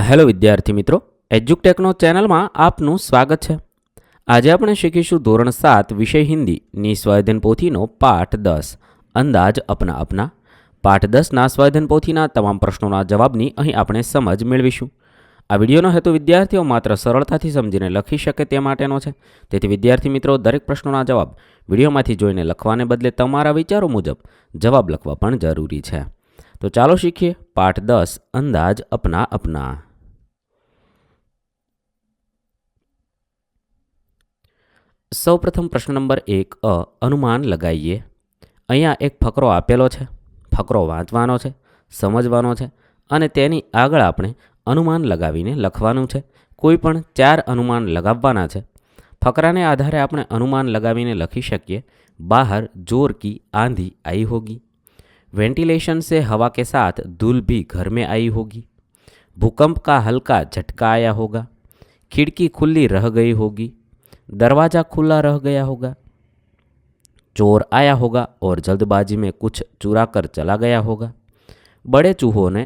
Hello વિદ્યાર્થી મિત્રો, એજ્યુકટેકનો ચેનલમાં આપનું સ્વાગત છે। આજે આપણે શીખીશું ધોરણ 7 વિષય હિન્દીની સ્વાધ્યાયન પોથીનો પાઠ 10 અંદાજ અપના અપના। પાઠ 10ના સ્વાધ્યાયન પોથીના તમામ પ્રશ્નોના જવાબની અહીં આપણે સમજ મેળવીશું। આ વિડીયોનો હેતુ વિદ્યાર્થીઓ માત્ર સરળતાથી સમજીને લખી શકે તે માટેનો છે। તેથી વિદ્યાર્થી મિત્રો, દરેક પ્રશ્નોના જવાબ વિડીયોમાંથી જોઈને લખવાને બદલે તમારા વિચારો મુજબ જવાબ લખવા પણ જરૂરી છે। તો ચાલો શીખીએ પાઠ 10 અંદાજ અપના અપના। સૌપ્રથમ પ્રશ્ન નંબર 1 અનુમાન લગાવીએ। અહીંયા એક ફકરો આપેલો છે। ફકરો વાંચવાનો છે, સમજવાનો છે અને તેની આગળ આપણે અનુમાન લગાવીને લખવાનું છે। કોઈ પણ 4 અનુમાન લગાવવાના છે। ફકરાને આધારે આપણે અનુમાન લગાવીને લખી શકીએ। बाहर जोर की आंधी आई होगी। वेंटिलेशन से हवा के साथ धूल भी घर में आई होगी। भूकंप का हल्का झटका आया होगा। खिड़की खुली रह गई होगी। दरवाज़ा खुला रह गया होगा। चोर आया होगा और जल्दबाजी में कुछ चुरा कर चला गया होगा। बड़े चूहों ने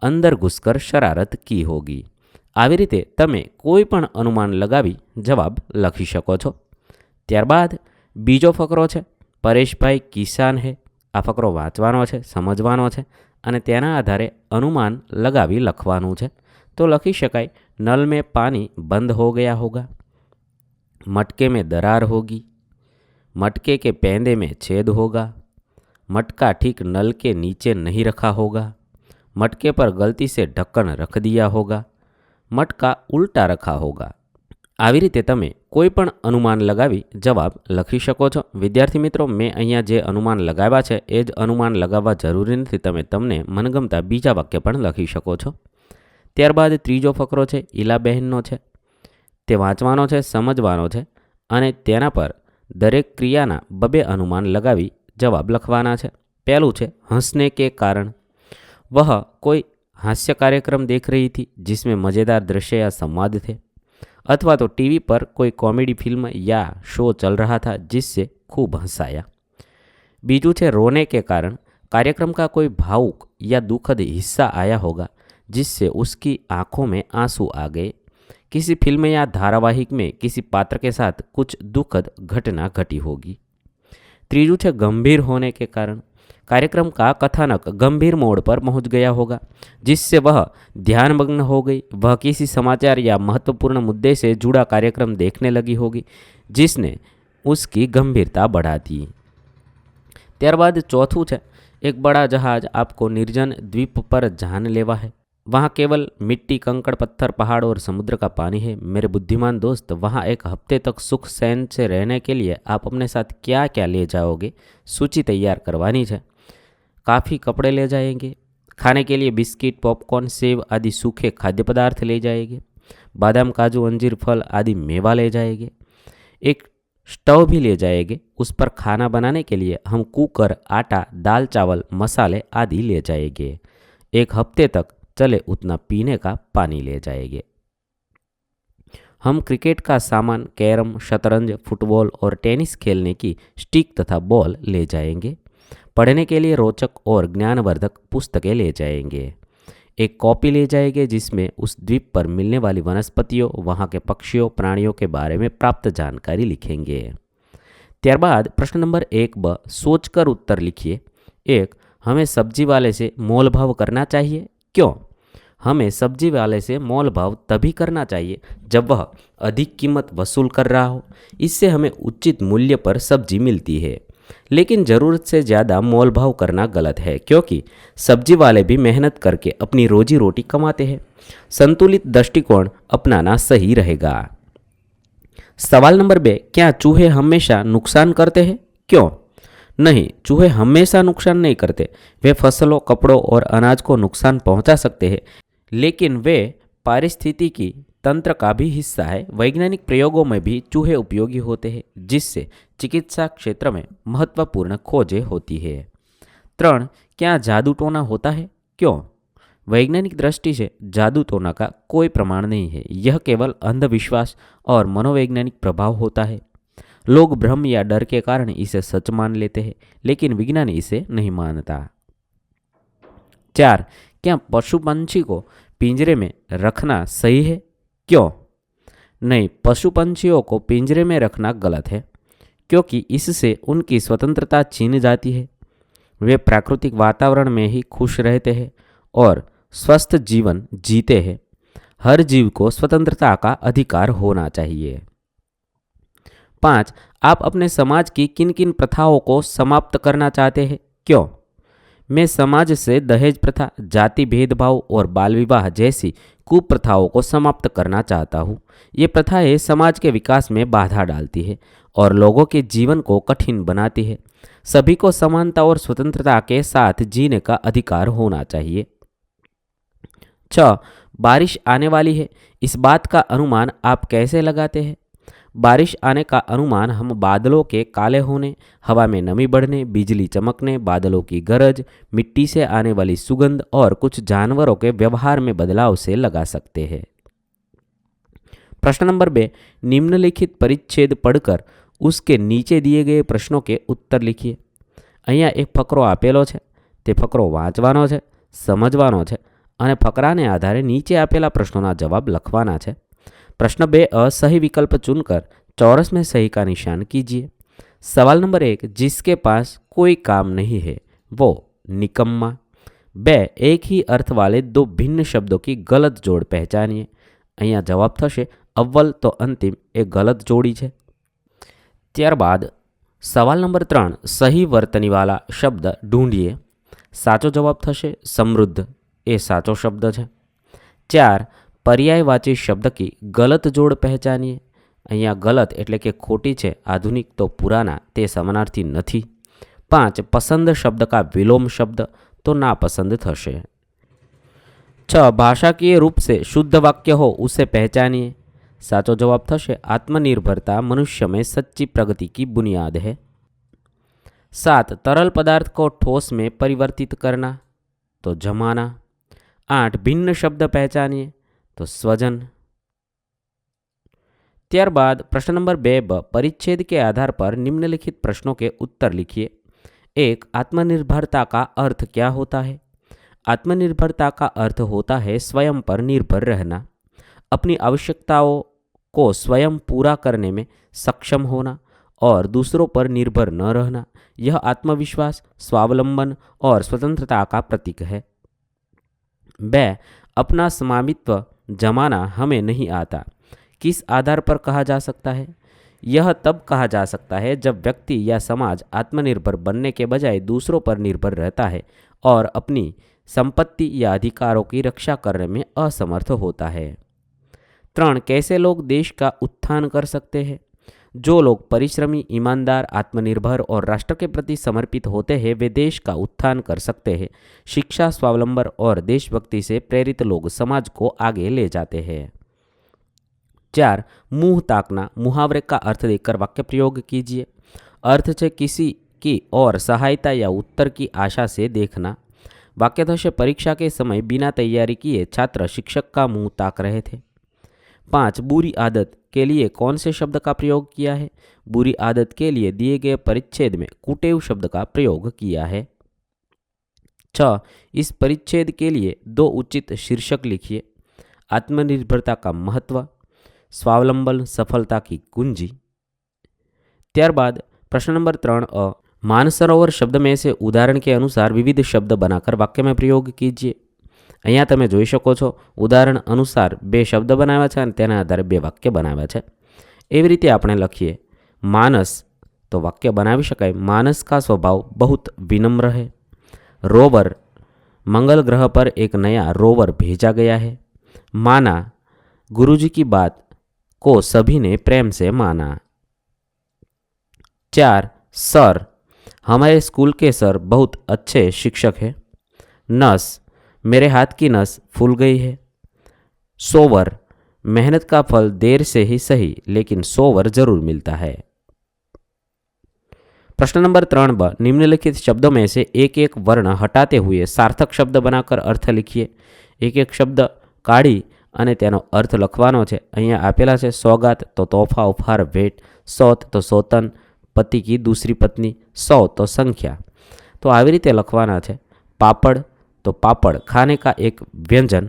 अंदर घुसकर शरारत की होगी। આવી રીતે તમે કોઈ પણ અનુમાન લગાવી જવાબ લખી શકો છો। ત્યારબાદ બીજો ફકરો છે, પરેશભાઈ કિસાન હે। આ ફકરો વાંચવાનો છે, સમજવાનો છે અને તેના આધારે અનુમાન લગાવી લખવાનું છે। તો લખી શકાય, નલ में पानी बंद हो गया होगा। मटके में दरार होगी। मटके के पैंदे में छेद होगा। मटका ठीक नल के नीचे नहीं रखा होगा। मटके पर गलती से ढक्कन रख दिया होगा। मटका उल्टा रखा होगा। આવી રીતે તમે કોઈ પણ અનુમાન લગાવી જવાબ લખી શકો છો। વિદ્યાર્થી મિત્રો, મેં અહીંયા જે અનુમાન લગાવ્યા છે એ જ અનુમાન લગાવવા જરૂરી નથી। તમે તમને મનગમતા બીજા વાક્ય પણ લખી શકો છો। ત્યારબાદ ત્રીજો ફકરો છે, ઈલાબહેનનો છે। તે વાંચવાનો છે, સમજવાનો છે અને તેના પર દરેક ક્રિયાના બબે અનુમાન લગાવી જવાબ લખવાના છે। પહેલું છે, હંસને કે કારણ। वह कोई हास्य कार्यक्रम देख रही थी जिसमें मज़ेदार दृश्य या संवाद थे, अथवा तो टीवी पर कोई कॉमेडी फिल्म या शो चल रहा था जिससे खूब हंसाया। बीजू है, रोने के कारण। कार्यक्रम का कोई भावुक या दुखद हिस्सा आया होगा जिससे उसकी आंखों में आंसू आ गए। किसी फिल्म या धारावाहिक में किसी पात्र के साथ कुछ दुखद घटना घटी होगी। तीजू है, गंभीर होने के कारण। कार्यक्रम का कथानक गंभीर मोड़ पर पहुंच गया होगा जिससे वह ध्यानमग्न हो गई। वह किसी समाचार या महत्वपूर्ण मुद्दे से जुड़ा कार्यक्रम देखने लगी होगी जिसने उसकी गंभीरता बढ़ा दी। त्यारबाद चौथू है, एक बड़ा जहाज आपको निर्जन द्वीप पर जान लेवा है। वहाँ केवल मिट्टी, कंकड़, पत्थर, पहाड़ और समुद्र का पानी है। मेरे बुद्धिमान दोस्त, वहाँ एक हफ्ते तक सुख चैन से रहने के लिए आप अपने साथ क्या क्या ले जाओगे? सूची तैयार करवानी है। काफ़ी कपड़े ले जाएंगे। खाने के लिए बिस्किट, पॉपकॉर्न, सेब आदि सूखे खाद्य पदार्थ ले जाएंगे। बादाम, काजू, अंजीर, फल आदि मेवा ले जाएंगे। एक स्टव भी ले जाएंगे। उस पर खाना बनाने के लिए हम कुकर, आटा, दाल, चावल, मसाले आदि ले जाएंगे। एक हफ्ते तक चले उतना पीने का पानी ले जाएंगे। हम क्रिकेट का सामान, कैरम, शतरंज, फुटबॉल और टेनिस खेलने की स्टिक तथा बॉल ले जाएंगे। पढ़ने के लिए रोचक और ज्ञानवर्धक पुस्तकें ले जाएंगे। एक कॉपी ले जाएंगे जिसमें उस द्वीप पर मिलने वाली वनस्पतियों, वहाँ के पक्षियों, प्राणियों के बारे में प्राप्त जानकारी लिखेंगे। त्यारबाद प्रश्न नंबर 1 सोचकर उत्तर लिखिए। 1, हमें सब्जी वाले से मोल भाव करना चाहिए। क्यों? हमें सब्जी वाले से मोल भाव तभी करना चाहिए जब वह अधिक कीमत वसूल कर रहा हो। इससे हमें उचित मूल्य पर सब्जी मिलती है। लेकिन ज़रूरत से ज़्यादा मोल भाव करना गलत है क्योंकि सब्जी वाले भी मेहनत करके अपनी रोजी रोटी कमाते हैं। संतुलित दृष्टिकोण अपनाना सही रहेगा। सवाल नंबर 2, क्या चूहे हमेशा नुकसान करते हैं? क्यों? नहीं, चूहे हमेशा नुकसान नहीं करते। वे फसलों, कपड़ों और अनाज को नुकसान पहुंचा सकते हैं, लेकिन वे पारिस्थितिकी तंत्र का भी हिस्सा है। वैज्ञानिक प्रयोगों में भी चूहे उपयोगी होते हैं जिससे चिकित्सा क्षेत्र में महत्वपूर्ण खोजें होती है। 3, क्या जादू टोना होता है? क्यों? वैज्ञानिक दृष्टि से जादू टोना का कोई प्रमाण नहीं है। यह केवल अंधविश्वास और मनोवैज्ञानिक प्रभाव होता है। लोग भ्रम या डर के कारण इसे सच मान लेते हैं, लेकिन विज्ञान इसे नहीं मानता। 4, क्या पशु पंछी को पिंजरे में रखना सही है? क्यों? नहीं, पशु पंछियों को पिंजरे में रखना गलत है, क्योंकि इससे उनकी स्वतंत्रता छीन जाती है। वे प्राकृतिक वातावरण में ही खुश रहते हैं और स्वस्थ जीवन जीते हैं। हर जीव को स्वतंत्रता का अधिकार होना चाहिए। 5. आप अपने समाज की किन किन प्रथाओं को समाप्त करना चाहते हैं? क्यों? मैं समाज से दहेज प्रथा, जाति भेदभाव और बाल विवाह जैसी कुप्रथाओं को समाप्त करना चाहता हूँ। ये प्रथाएं समाज के विकास में बाधा डालती है और लोगों के जीवन को कठिन बनाती है। सभी को समानता और स्वतंत्रता के साथ जीने का अधिकार होना चाहिए। 6. बारिश आने वाली है, इस बात का अनुमान आप कैसे लगाते हैं? बारिश आने का अनुमान हम बादलों के काले होने, हवा में नमी बढ़ने, बिजली चमकने, बादलों की गरज, मिट्टी से आने वाली सुगंध और कुछ जानवरों के व्यवहार में बदलाव से लगा सकते हैं। प्रश्न नंबर 2, निम्नलिखित परिच्छेद पढ़कर उसके नीचे दिए गए प्रश्नों के उत्तर लिखिए। અહીંયા એક ફકરો આપેલો છે, તે ફકરો વાંચવાનો છે, સમજવાનો છે અને ફકરાને આધારે નીચે આપેલા પ્રશ્નોના જવાબ લખવાના છે। प्रश्न 2 सही विकल्प चुनकर चौरस में सही का निशान कीजिए। सवाल नंबर 1, जिसके पास कोई काम नहीं है वो निकम्मा। 2, एक ही अर्थ वाले दो भिन्न शब्दों की गलत जोड़ पहचानिए। અહીંયા જવાબ થશે અવ્વલ તો અંતિમ એ ગલત જોડી છે। ત્યારબાદ સવાલ નંબર 3, સહી વર્તનીવાળા શબ્દ ઢૂંઢીએ। સાચો જવાબ થશે સમૃદ્ધ, એ સાચો શબ્દ છે। 4, पर्यायवाची शब्द की गलत जोड़ पहचानिए। અહીંયા ગલત એટલે કે ખોટી છે, આધુનિક તો પુરાના તે સમાનાર્થી નથી। 5, पसंद शब्द का विलोम शब्द तो नापसंद थशे। 6, भाषाकीय रूप से शुद्ध वाक्य हो उसे पहचानिए। साचो जवाब थशे आत्मनिर्भरता मनुष्य में सच्ची प्रगति की बुनियाद है। 7, तरल पदार्थ को ठोस में परिवर्तित करना तो जमाना। 8, भिन्न शब्द पहचानिए तो स्वजन। ત્યારબાદ प्रश्न नंबर 2 परिच्छेद के आधार पर निम्नलिखित प्रश्नों के उत्तर लिखिए। 1, आत्मनिर्भरता का अर्थ क्या होता है? आत्मनिर्भरता का अर्थ होता है स्वयं पर निर्भर रहना, अपनी आवश्यकताओं को स्वयं पूरा करने में सक्षम होना और दूसरों पर निर्भर न रहना। यह आत्मविश्वास, स्वावलंबन और स्वतंत्रता का प्रतीक है। 2, अपना स्वामित्व जमाना हमें नहीं आता, किस आधार पर कहा जा सकता है? यह तब कहा जा सकता है जब व्यक्ति या समाज आत्मनिर्भर बनने के बजाय दूसरों पर निर्भर रहता है और अपनी संपत्ति या अधिकारों की रक्षा करने में असमर्थ होता है। 3, कैसे लोग देश का उत्थान कर सकते हैं? जो लोग परिश्रमी, ईमानदार, आत्मनिर्भर और राष्ट्र के प्रति समर्पित होते हैं वे देश का उत्थान कर सकते हैं। शिक्षा, स्वावलंबन और देशभक्ति से प्रेरित लोग समाज को आगे ले जाते हैं। 4, मुंह ताकना मुहावरे का अर्थ देकर वाक्य प्रयोग कीजिए। अर्थ है किसी की और सहायता या उत्तर की आशा से देखना। वाक्य थशे परीक्षा के समय बिना तैयारी किए छात्र शिक्षक का मुंह ताक रहे थे। 5, बुरी आदत के लिए कौन से शब्द का प्रयोग किया है? बुरी आदत के लिए दिए गए परिच्छेद में कुटेव शब्द का प्रयोग किया है। 6, इस परिच्छेद के लिए 2 उचित शीर्षक लिखिए। आत्मनिर्भरता का महत्व, स्वावलंबन सफलता की कुंजी। ત્યારબાદ प्रश्न नंबर 3 मानसरोवर शब्द में से उदाहरण के अनुसार विविध शब्द बनाकर वाक्य में प्रयोग कीजिए। અહીંયા તમે જોઈ શકો છો ઉદાહરણ અનુસાર 2 શબ્દ બનાવ્યા છે અને તેના આધારે 2 વાક્ય બનાવ્યા છે। એવી રીતે આપણે લખીએ માનસ, તો વાક્ય બનાવી શકાય मानस का स्वभाव बहुत विनम्र है। रोवर, मंगल ग्रह पर एक नया रोवर भेजा गया है। माना, गुरुजी की बात को सभी ने प्रेम से माना। 4, सर, हमारे स्कूल के सर बहुत अच्छे शिक्षक हैं। नस, मेरे हाथ की नस फूल गई है। सोवर, मेहनत का फल देर से ही सही लेकिन सोवर जरूर मिलता है। प्रश्न नंबर 3 निम्नलिखित शब्दों में से एक एक वर्ण हटाते हुए सार्थक शब्द बनाकर अर्थ लिखिए। एक एक शब्द काढ़ी અને તેનો અર્થ લખવાનો છે। અહીંયા આપેલા છે સોગાત તો તોહફા, ઉપહાર, ભેટ, સૌત તો સોતન, પતિ की दूसरी पत्नी, 100 तो संख्या। तो આવી રીતે લખવાના છે। પાપડ तो पापड़, खाने का एक व्यंजन।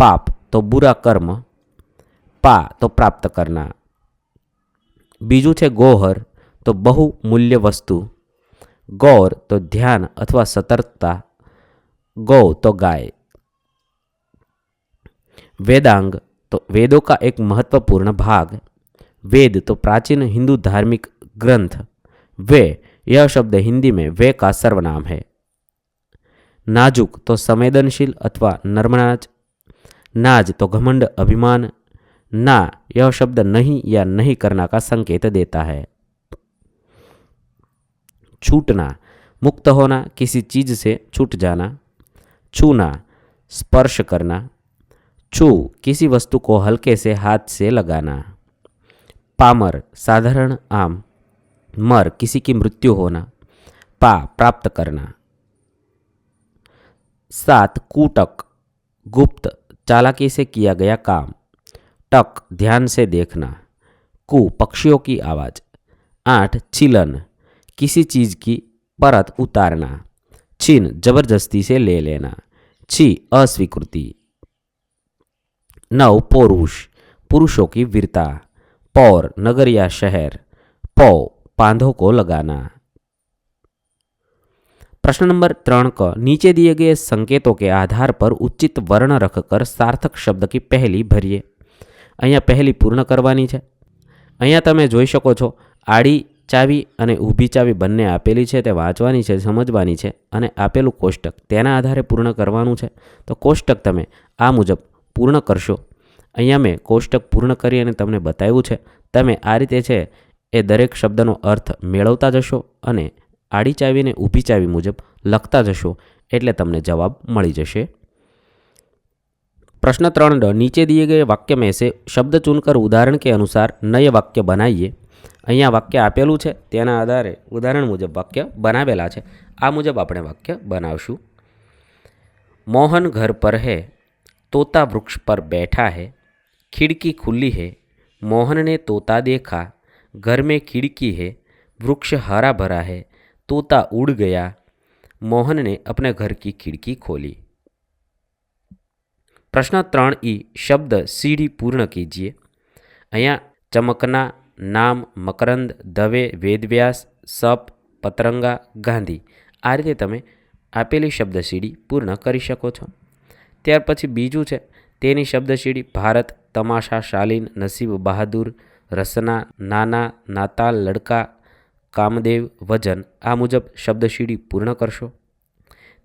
पाप तो बुरा कर्म, पा तो प्राप्त करना। बीजू छे गोहर तो बहुमूल्य वस्तु, गौर तो ध्यान अथवा सतर्कता, गौ तो गाय। वेदांग तो वेदों का एक महत्वपूर्ण भाग, वेद तो प्राचीन हिंदू धार्मिक ग्रंथ, वे यह शब्द हिंदी में वे का सर्वनाम है। नाजुक तो संवेदनशील अथवा नर्मनाज, नाज तो घमंड अभिमान, ना यह शब्द नहीं या नहीं करना का संकेत देता है। छूटना, मुक्त होना, किसी चीज से छूट जाना। छूना, स्पर्श करना। छू, किसी वस्तु को हल्के से हाथ से लगाना। पामर, साधारण आम। मर, किसी की मृत्यु होना। पा, प्राप्त करना। 7 कूटक, गुप्त, चालाकी से किया गया काम। टक, ध्यान से देखना। कू, पक्षियों की आवाज। 8 छिलन, किसी चीज की परत उतारना। छीन, जबरदस्ती से ले लेना। छी, अस्वीकृति। 9 पौरुष, पुरुषों की वीरता। पौर, नगर या शहर। पौ, पांधों को लगाना। प्रश्न नंबर 3 क, नीचे दिए गए संकेतों के आधार पर उचित वर्ण रखकर सार्थक शब्द की पहली भरिए। अहींया पहली पूर्ण करवानी छे। अहींया तमे जोई शको छो आड़ी चावी अने ऊभी चावी बंने आपेली छे, ते वांचवानी छे, समजवानी छे अने आपेલું कोष्टक तेना आधारे पूर्ण करवानुं छे। तो कोष्टक तमे आ मुजब पूर्ण करशो। अहींया मैं कोष्टक पूर्ण करी अने तमने बताव्युं छे। तमे आ रीते छे ए दरेक शब्दनो अर्थ मेळवता जशो अने आड़ी चावी ने ऊभी चावी मुजब लखता जशो एटले तमने जवाब मळी जशे। प्रश्न 3 नीचे दिए गए वाक्य में से शब्द चुनकर उदाहरण के अनुसार नए वाक्य बनाइए। अहींया वाक्य आपेलू छे, तेना आधारे उदाहरण मुजब वाक्य बनावेला छे। आ मुजब આપણે वाक्य बनावशुं। मोहन घर पर है, तोता वृक्ष पर बैठा है, खिड़की खुली है, मोहन ने तोता देखा, घर में खिड़की है, वृक्ष हरा भरा है, तोता उड़ गया, मोहन ने अपने घर की खिड़की खोली। प्रश्न 3 शब्द सीढ़ी पूर्ण कीजिए। अहींया चमकना, नाम, मकरंद, दवे, वेदव्यास, सप, पतरंगा, गांधी आ रीते तमे आपेली शब्दशीड़ी पूर्ण करी शको छो। त्यार पछी बीजू छे तेनी शब्दशीड़ी भारत, तमाशा, शालीन, नसीब, बहादुर, रसना, नाना, नाताल, लड़का, कामदेव, वजन आ मुजब शब्दशीड़ी पूर्ण करशो।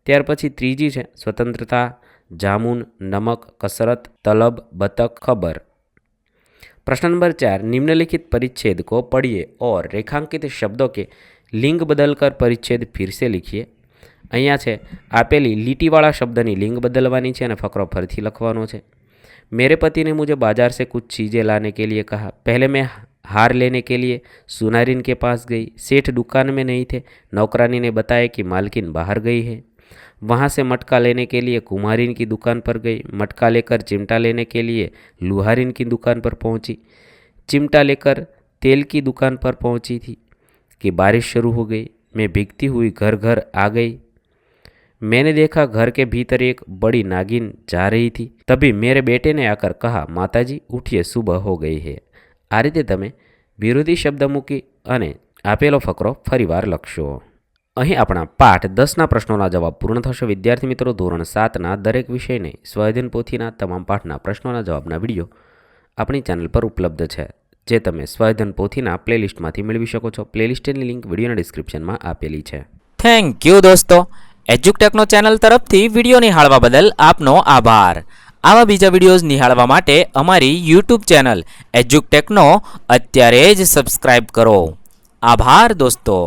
त्यार पछी त्रीजी छे स्वतंत्रता, जामुन, नमक, कसरत, तलब, बतक, खबर। प्रश्न नंबर 4 निम्नलिखित परिच्छेद को पढ़िए और रेखांकित शब्दों के लिंग बदलकर परिच्छेद फिर से लिखिए। अहींया छे आपेली લીટીવાળા शब्दनी लिंग बदलवानी छे अने फकरो फरीथी लखवानो छे। मेरे पति ने मुझे बाजार से कुछ चीज़ें लाने के लिए कहा। पहले मैं हार लेने के लिए सुनारिन के पास गई। सेठ दुकान में नहीं थे। नौकरानी ने बताया कि मालकिन बाहर गई है। वहाँ से मटका लेने के लिए कुम्हारिन की दुकान पर गई। मटका लेकर चिमटा लेने के लिए लुहारिन की दुकान पर पहुँची। चिमटा लेकर तेल की दुकान पर पहुँची थी कि बारिश शुरू हो गई। मैं भीगती हुई घर घर आ गई। मैंने देखा घर के भीतर एक बड़ी नागिन जा रही थी। तभी मेरे बेटे ने आकर कहा, माताजी उठिए, सुबह हो गई है। आ रीते तमे विरोधी शब्द मूकी अने आपेलो फकरो फरीवार लखशो। અહીં આપણા પાઠ 10ના પ્રશ્નોના જવાબ પૂર્ણ થશે। વિદ્યાર્થી મિત્રો, ધોરણ 7ના દરેક વિષયને સ્વાધ્યાયન પોથીના તમામ પાઠના પ્રશ્નોના જવાબના વિડીયો આપણી ચેનલ પર ઉપલબ્ધ છે, જે તમે સ્વાધ્યાયન પોથીના પ્લેલિસ્ટમાંથી મેળવી શકો છો। પ્લેલિસ્ટની લિંક વિડીયોના ડિસ્ક્રિપ્શનમાં આપેલી છે। થેન્ક યુ દોસ્તો। એજ્યુકટેકનો ચેનલ તરફથી વિડીયો નિહાળવા બદલ આપનો આભાર। આવા બીજા વિડીયોઝ નિહાળવા માટે અમારી યુટ્યુબ ચેનલ એજ્યુકટેકનો અત્યારે જ સબસ્ક્રાઇબ કરો। આભાર દોસ્તો।